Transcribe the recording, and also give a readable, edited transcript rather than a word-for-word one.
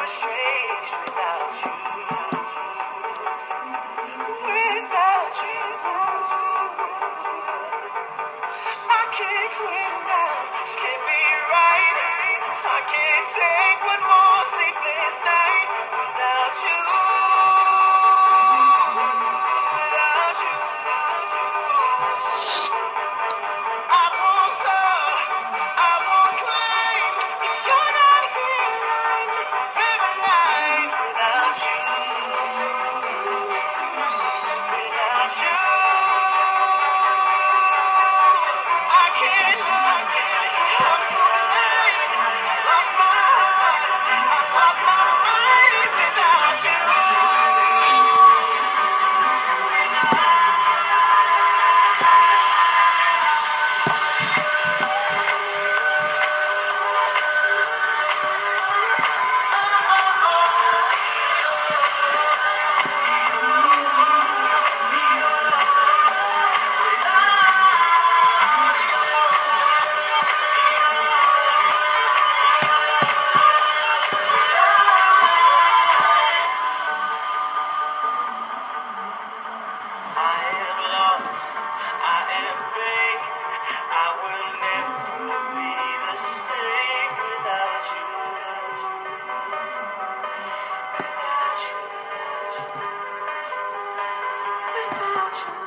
estranged without you. Without you, I can't quit now. This can't be right. I can't take one more sleepless night without you. Without you, I won't stop. I won't claim if you're not here. Paralyzed without you. Without you, I can't. I'm so blind. Lost my heart. I lost my mind without you. I am lost. I am vain. I will never be the same without you. Without you. Without you.